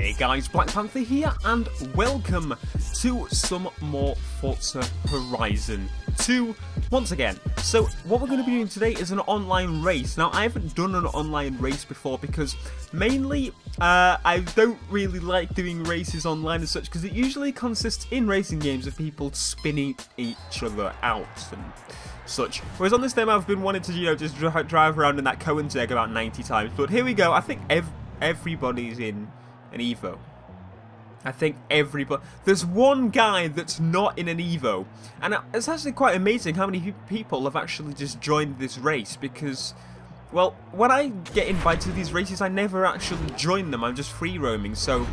Hey guys, BlackPanthaa here, and welcome to some more Forza Horizon 2 once again. So what we're going to be doing today is an online race. Now I haven't done an online race before because mainly I don't really like doing races online and such, because it usually consists in racing games of people spinning each other out and such. Whereas on this demo I've been wanting to, just drive around in that Cohen's egg about 90 times. But here we go. I think everybody's in an Evo. I think everybody. There's one guy that's not in an Evo, and it's actually quite amazing how many people have actually just joined this race. Because, well, when I get invited to these races, I never actually join them. I'm just free roaming. So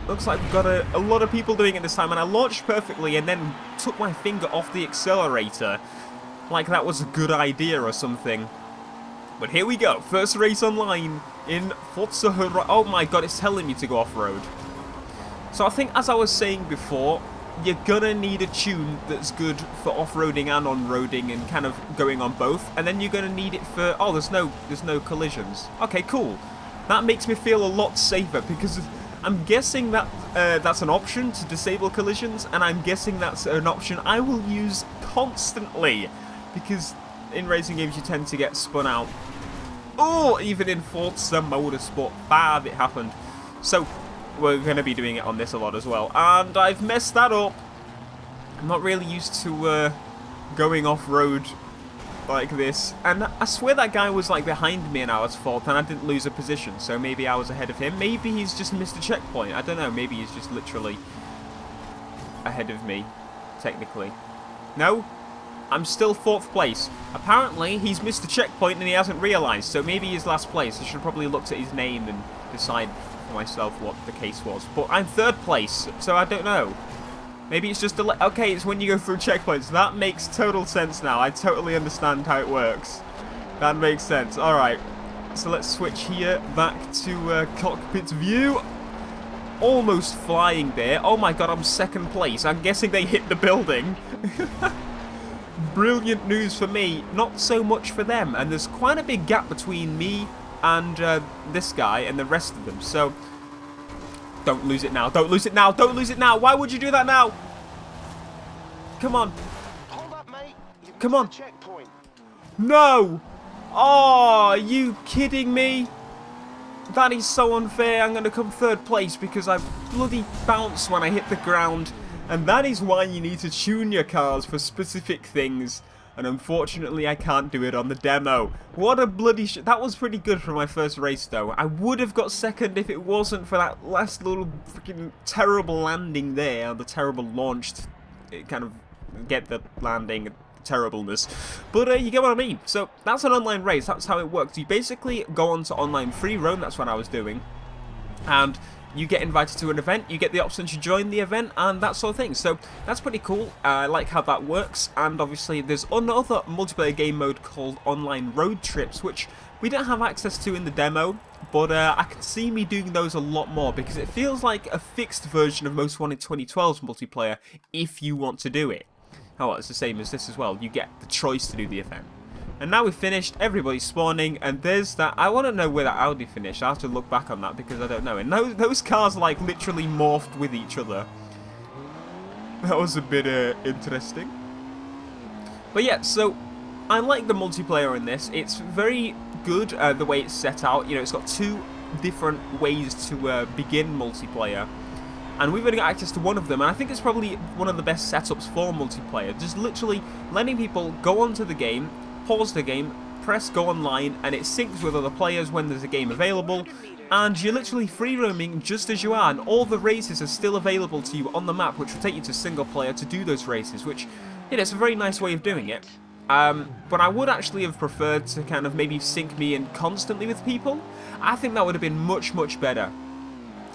looks like we've got a lot of people doing it this time. And I launched perfectly, and then took my finger off the accelerator, like that was a good idea or something. But here we go, first race online in Forza Horizon. Oh my god, it's telling me to go off-road. So I think, as I was saying before, you're gonna need a tune that's good for off-roading and on-roading and kind of going on both. And then you're gonna need it for... oh, there's no collisions. Okay, cool. That makes me feel a lot safer, because I'm guessing that that's an option to disable collisions, and I'm guessing that's an option I will use constantly, because in racing games you tend to get spun out. Oh, even in Forza Motorsport 5 it happened. So we're going to be doing it on this a lot as well. And I've messed that up. I'm not really used to going off-road like this. And I swear that guy was like behind me and I was fourth, and I didn't lose a position. So maybe I was ahead of him. Maybe he's just missed a checkpoint. I don't know. Maybe he's just literally ahead of me, technically. No? I'm still fourth place. Apparently, he's missed a checkpoint and he hasn't realised, so maybe he's last place. I should have probably looked at his name and decide for myself what the case was. But I'm third place, so I don't know. Maybe it's just a... okay, it's when you go through checkpoints. That makes total sense now. I totally understand how it works. That makes sense. Alright, so let's switch here back to cockpit view. Almost flying there. Oh my god, I'm second place. I'm guessing they hit the building. Brilliant news for me, not so much for them, and there's quite a big gap between me and this guy and the rest of them, so don't lose it now, don't lose it now, don't lose it now. Why would you do that now? Come on. Hold up, mate. Come on. No! Oh, are you kidding me? That is so unfair. I'm going to come third place because I bloody bounced when I hit the ground. And that is why you need to tune your cars for specific things. And unfortunately, I can't do it on the demo. What a bloody that was pretty good for my first race, though. I would have got second if it wasn't for that last little freaking terrible landing there. The terrible launch to kind of get the landing terribleness. But you get what I mean. So that's an online race. That's how it works. You basically go on to online free roam. That's what I was doing. And you get invited to an event, you get the option to join the event, and that sort of thing. So that's pretty cool. I like how that works. And obviously there's another multiplayer game mode called Online Road Trips, which we don't have access to in the demo, but I can see me doing those a lot more, because it feels like a fixed version of Most Wanted 2012's multiplayer if you want to do it. Oh, well, it's the same as this as well. You get the choice to do the event. And now we've finished, everybody's spawning, and there's that... I want to know where that Audi finished. I have to look back on that because I don't know. And those cars, like, literally morphed with each other. That was a bit interesting. But yeah, so I like the multiplayer in this. It's very good, the way it's set out. You know, it's got two different ways to begin multiplayer. And we've only got access to one of them, and I think it's probably one of the best setups for multiplayer. Just literally letting people go onto the game, pause the game, press go online, and it syncs with other players when there's a game available, and you're literally free roaming just as you are, and all the races are still available to you on the map, which will take you to single player to do those races, which, you know, it's a very nice way of doing it. But I would actually have preferred to kind of maybe sync me in constantly with people. I think that would have been much, much better.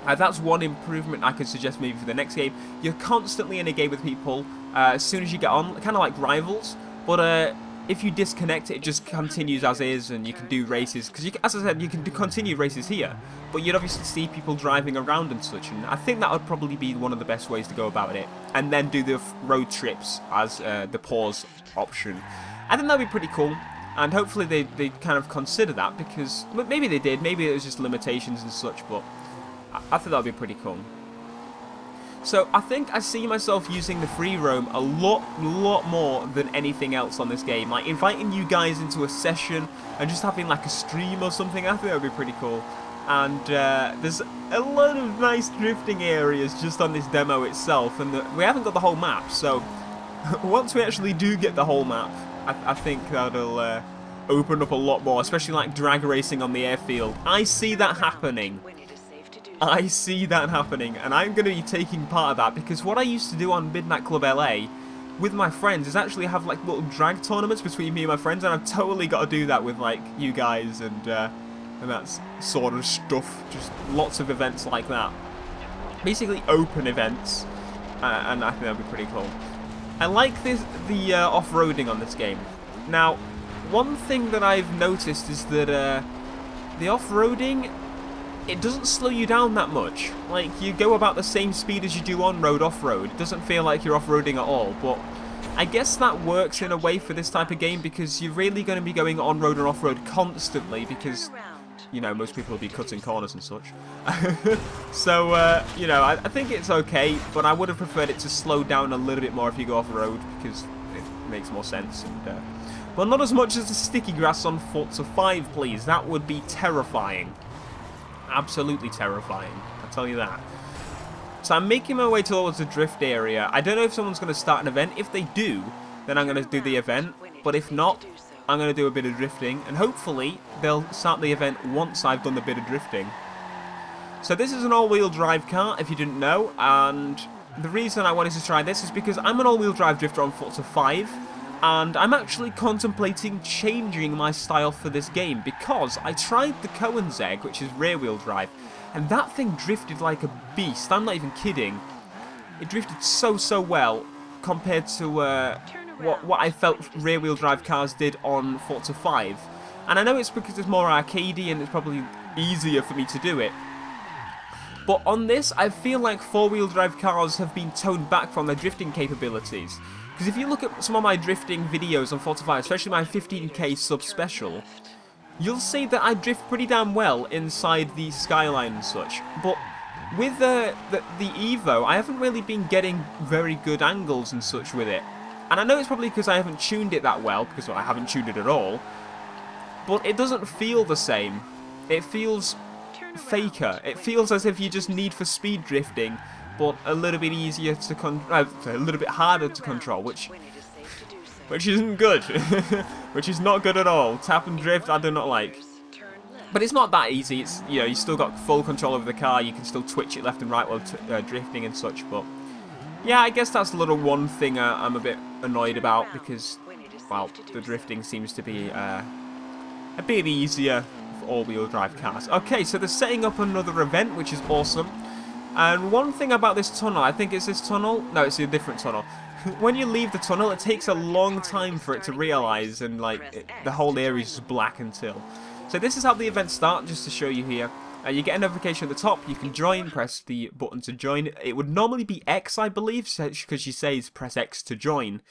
That's one improvement I could suggest maybe for the next game. You're constantly in a game with people as soon as you get on, kind of like Rivals, but if you disconnect, it just continues as is, and you can do races. Because, as I said, you can continue races here, but you'd obviously see people driving around and such. And I think that would probably be one of the best ways to go about it. And then do the road trips as the pause option. I think that'd be pretty cool. And hopefully they kind of consider that, because maybe they did. Maybe it was just limitations and such, but I think that would be pretty cool. So I think I see myself using the free roam a lot more than anything else on this game. Like inviting you guys into a session and just having like a stream or something. I think that would be pretty cool. And there's a lot of nice drifting areas just on this demo itself, and we haven't got the whole map. So once we actually do get the whole map, I think that'll open up a lot more, especially like drag racing on the airfield. I see that happening. I see that happening, and I'm going to be taking part of that, because what I used to do on Midnight Club LA with my friends is actually have like little drag tournaments between me and my friends, and I've totally got to do that with like you guys and that sort of stuff. Just lots of events like that, basically open events, and I think that'd be pretty cool. I like the off-roading on this game. Now, one thing that I've noticed is that the off-roading, it doesn't slow you down that much. Like, you go about the same speed as you do on-road, off-road. It doesn't feel like you're off-roading at all, but I guess that works in a way for this type of game, because you're really going to be going on-road and off-road constantly, because, you know, most people will be cutting corners and such. So, you know, I think it's okay, but I would have preferred it to slow down a little bit more if you go off-road, because it makes more sense. And, well, not as much as the sticky grass on Forza 5, please. That would be terrifying. Absolutely terrifying, I'll tell you that. So I'm making my way towards the drift area. I don't know if someone's going to start an event. If they do, then I'm going to do the event. But if not, I'm going to do a bit of drifting. And hopefully, they'll start the event once I've done the bit of drifting. So this is an all-wheel drive car, if you didn't know. And the reason I wanted to try this is because I'm an all-wheel drive drifter on Forza 5. And I'm actually contemplating changing my style for this game, because I tried the Cohen's Egg, which is rear-wheel drive, and that thing drifted like a beast. I'm not even kidding. It drifted so well compared to what I felt rear-wheel drive cars did on Forza 5. And I know it's because it's more arcadey and it's probably easier for me to do it. But on this, I feel like four-wheel drive cars have been toned back from their drifting capabilities. Because if you look at some of my drifting videos on Forza 5, especially my 15k sub special, you'll see that I drift pretty damn well inside the skyline and such. But with the Evo, I haven't really been getting very good angles and such with it. And I know it's probably because I haven't tuned it that well, because I haven't tuned it at all. But it doesn't feel the same. It feels faker. It feels as if you just need for speed drifting, but a little bit easier to a little bit harder to control, which isn't good. Which is not good at all. Tap and drift, I do not like. But it's not that easy. It's, you know, you still got full control over the car. You can still twitch it left and right while drifting and such. But yeah, I guess that's a little one thing I'm a bit annoyed about, because, well, the drifting seems to be a bit easier for all-wheel drive cars. Okay, so they're setting up another event, which is awesome. And one thing about this tunnel, I think it's this tunnel. No, it's a different tunnel. When you leave the tunnel, it takes a long time for it to realise, and like the whole area is just black until. So this is how the events start, just to show you here. You get a notification at the top, you can join, press the button to join. It would normally be X, I believe, because she says press X to join.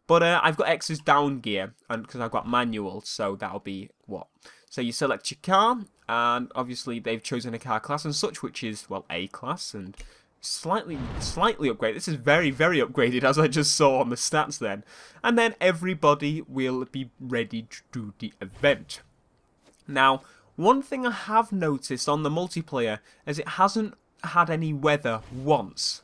But I've got X's down gear, and because I've got manual, so that'll be what? So you select your car, and obviously they've chosen a car class and such, which is, well, A class, and slightly upgraded. This is very upgraded, as I just saw on the stats then. And then everybody will be ready to do the event. Now, one thing I have noticed on the multiplayer is it hasn't had any weather once.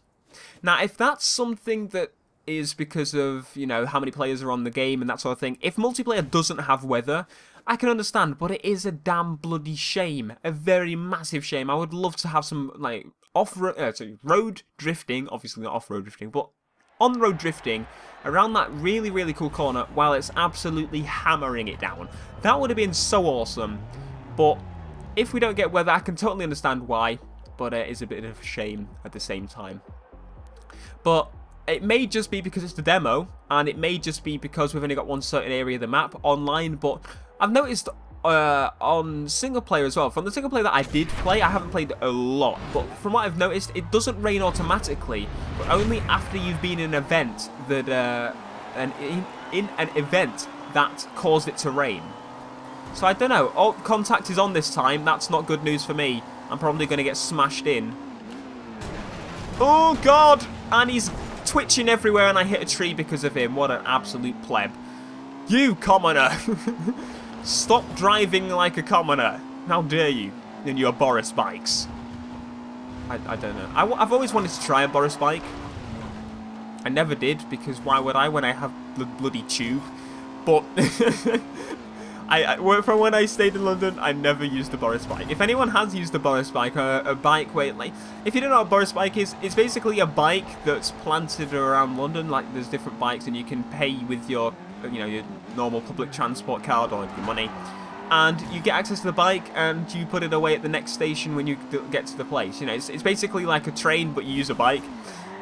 Now, if that's something that is because of, you know, how many players are on the game and that sort of thing, if multiplayer doesn't have weather, I can understand, but it is a damn bloody shame. A very massive shame. I would love to have some, like, road drifting, obviously not off-road drifting, but on-road drifting around that really cool corner while it's absolutely hammering it down. That would have been so awesome. But if we don't get weather, I can totally understand why, but it is a bit of a shame at the same time. But it may just be because it's the demo, and it may just be because we've only got one certain area of the map online, but I've noticed on single player as well. From the single player that I did play, I haven't played a lot, but from what I've noticed, it doesn't rain automatically, but only after you've been in an event that in an event that caused it to rain. So I don't know. Oh, contact is on this time. That's not good news for me. I'm probably going to get smashed in. Oh, God! And he's twitching everywhere, and I hit a tree because of him. What an absolute pleb. You, commoner! Stop driving like a commoner. How dare you, in your Boris bikes. I don't know. I've always wanted to try a Boris bike. I never did, because why would I when I have the bloody tube? But from when I stayed in London, I never used the Boris bike. If anyone has used the Boris bike, a bike where, like, if you don't know what a Boris bike is, it's basically a bike that's planted around London. Like, there's different bikes, and you can pay with your, you know, your normal public transport card or your money. And you get access to the bike, and you put it away at the next station when you get to the place. You know, it's basically like a train, but you use a bike.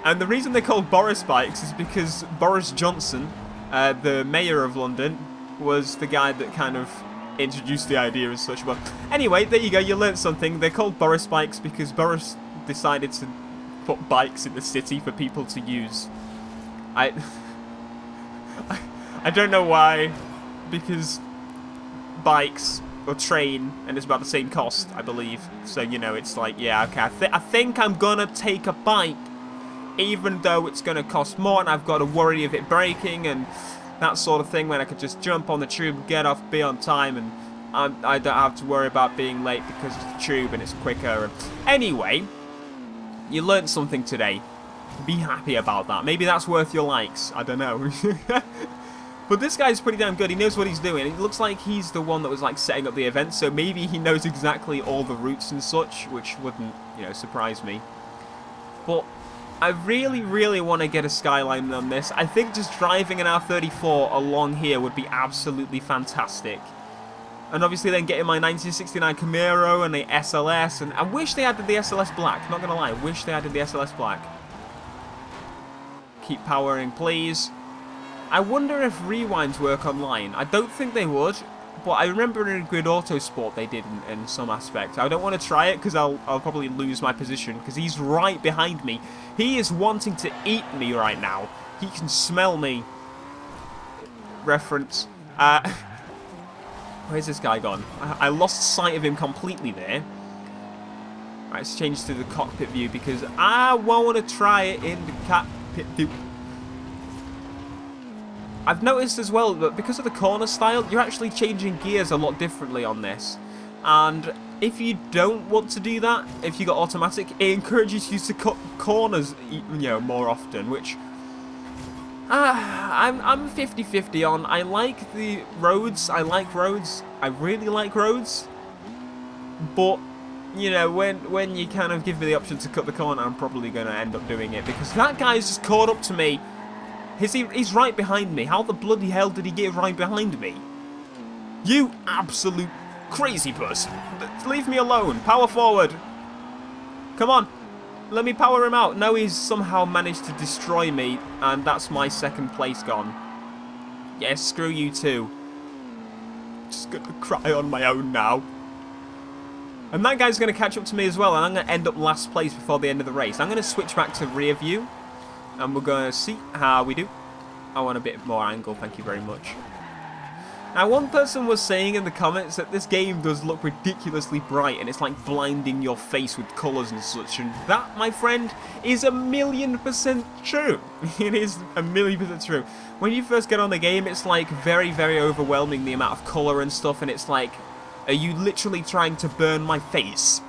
And the reason they're called Boris bikes is because Boris Johnson, the mayor of London, was the guy that kind of introduced the idea as such. But anyway, there you go, you learned something. They're called Boris bikes because Boris decided to put bikes in the city for people to use. I don't know why, because bikes or train, and it's about the same cost, I believe. So, you know, it's like, yeah, okay, I think I'm gonna take a bike, even though it's gonna cost more, and I've got to worry of it breaking and that sort of thing, when I could just jump on the tube, get off, be on time, and I don't have to worry about being late because it's the tube and it's quicker. Anyway, you learned something today. Be happy about that. Maybe that's worth your likes. I don't know. But this guy's pretty damn good. He knows what he's doing. It looks like he's the one that was, like, setting up the event, so maybe he knows exactly all the routes and such, which wouldn't, you know, surprise me. But I really, really want to get a skyline on this. I think just driving an R34 along here would be absolutely fantastic. And obviously then getting my 1969 Camaro and the SLS, and I wish they added the SLS Black. Not gonna lie, I wish they added the SLS Black. Keep powering, please. I wonder if rewinds work online. I don't think they would, but I remember in Grid Autosport they did in some aspect. I don't want to try it because I'll probably lose my position because he's right behind me. He is wanting to eat me right now. He can smell me. Reference. Where's this guy gone? I lost sight of him completely there. Right, let's change to the cockpit view because I want to try it in the cockpit view. I've noticed as well that because of the corner style, you're actually changing gears a lot differently on this. And if you don't want to do that, if you got automatic, it encourages you to cut corners, you know, more often, which I'm 50-50 on. I like the roads. I like roads. I really like roads. But you know, when you kind of give me the option to cut the corner, I'm probably going to end up doing it because that guy's just caught up to me. He's right behind me. How the bloody hell did he get right behind me? You absolute crazy person. Leave me alone. Power forward. Come on. Let me power him out. No, he's somehow managed to destroy me, and that's my second place gone. Yes, screw you too. Just gonna cry on my own now. And that guy's gonna catch up to me as well, and I'm gonna end up last place before the end of the race. I'm gonna switch back to rear view. And we're going to see how we do. I want a bit more angle, thank you very much. Now, one person was saying in the comments that this game does look ridiculously bright, and it's like blinding your face with colours and such. And that, my friend, is 1,000,000% true. It is 1,000,000% true. When you first get on the game, it's like very, very overwhelming, the amount of colour and stuff. And it's like, are you literally trying to burn my face?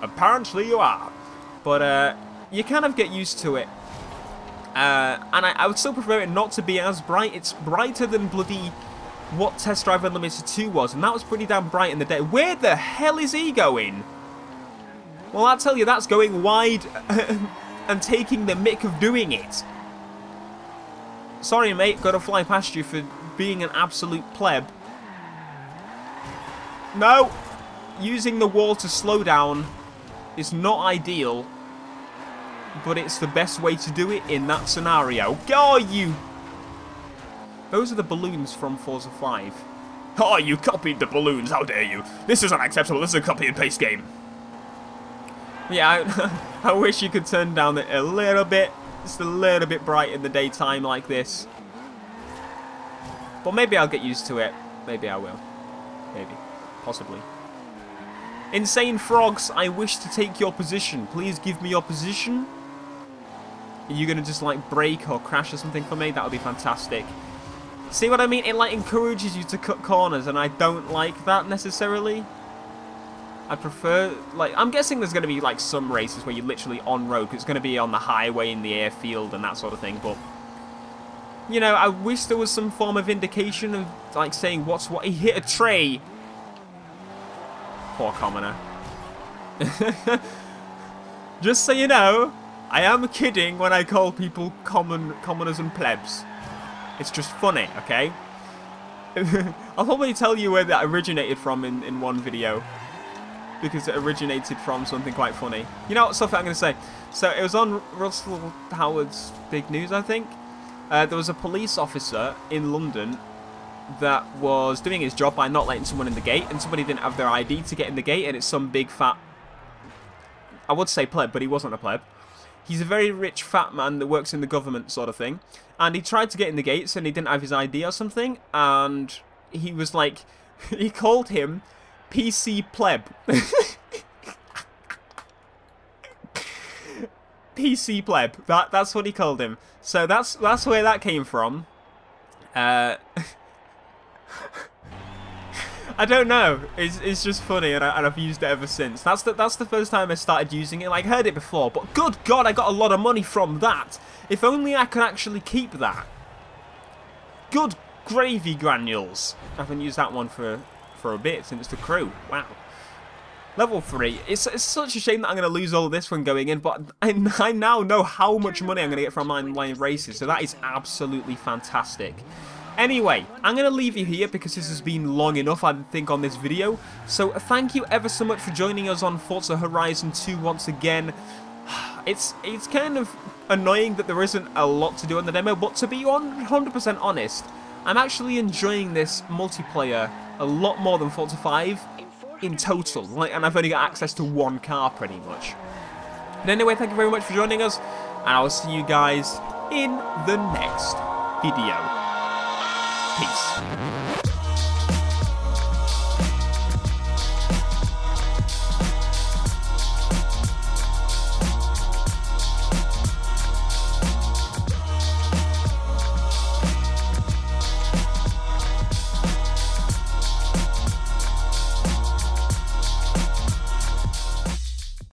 Apparently you are. But you kind of get used to it. And I would still prefer it not to be as bright. It's brighter than bloody what Test Drive Unlimited 2 was, and that was pretty damn bright in the day. Where the hell is he going? Well, I'll tell you, that's going wide and taking the mick of doing it. Sorry, mate, gotta fly past you for being an absolute pleb. No! Using the wall to slow down is not ideal. But it's the best way to do it in that scenario. Go, you! Those are the balloons from Forza 5. Oh, you copied the balloons, how dare you! This is unacceptable, this is a copy and paste game. Yeah, I wish you could turn down a little bit, just a little bit bright in the daytime like this. But maybe I'll get used to it. Maybe I will. Maybe. Possibly. Insane Frogs, I wish to take your position. Please give me your position. Are you going to just, like, brake or crash or something for me? That would be fantastic. See what I mean? It, like, encourages you to cut corners, and I don't like that necessarily. I prefer, like, I'm guessing there's going to be, like, some races where you're literally on road, because it's going to be on the highway in the airfield and that sort of thing, but, you know, I wish there was some form of indication of, like, saying what's what. He hit a tray. Poor commoner. Just so you know, I am kidding when I call people commoners and plebs. It's just funny, okay? I'll probably tell you where that originated from in one video. Because it originated from something quite funny. You know what stuff I'm going to say? So, it was on Russell Howard's Big News, I think. There was a police officer in London that was doing his job by not letting someone in the gate, and somebody didn't have their ID to get in the gate, and it's some big fat... I would say pleb, but he wasn't a pleb. He's a very rich fat man that works in the government sort of thing, and he tried to get in the gates, and he didn't have his ID or something, and he was like... he called him PC pleb. PC pleb. That's what he called him. So that's where that came from. I don't know. It's just funny, and I've used it ever since. That's the first time I started using it. Like, I heard it before, but good God, I got a lot of money from that. If only I could actually keep that. Good gravy granules. I haven't used that one for a bit since the crew. Wow. Level 3. It's such a shame that I'm going to lose all of this when going in, but I now know how much money I'm going to get from online races, so that is absolutely fantastic. Anyway, I'm going to leave you here because this has been long enough, I think, on this video. So thank you ever so much for joining us on Forza Horizon 2 once again. It's kind of annoying that there isn't a lot to do on the demo, but to be 100% honest, I'm actually enjoying this multiplayer a lot more than Forza 5 in total. Like, and I've only got access to one car pretty much. But anyway, thank you very much for joining us, and I'll see you guys in the next video. Peace.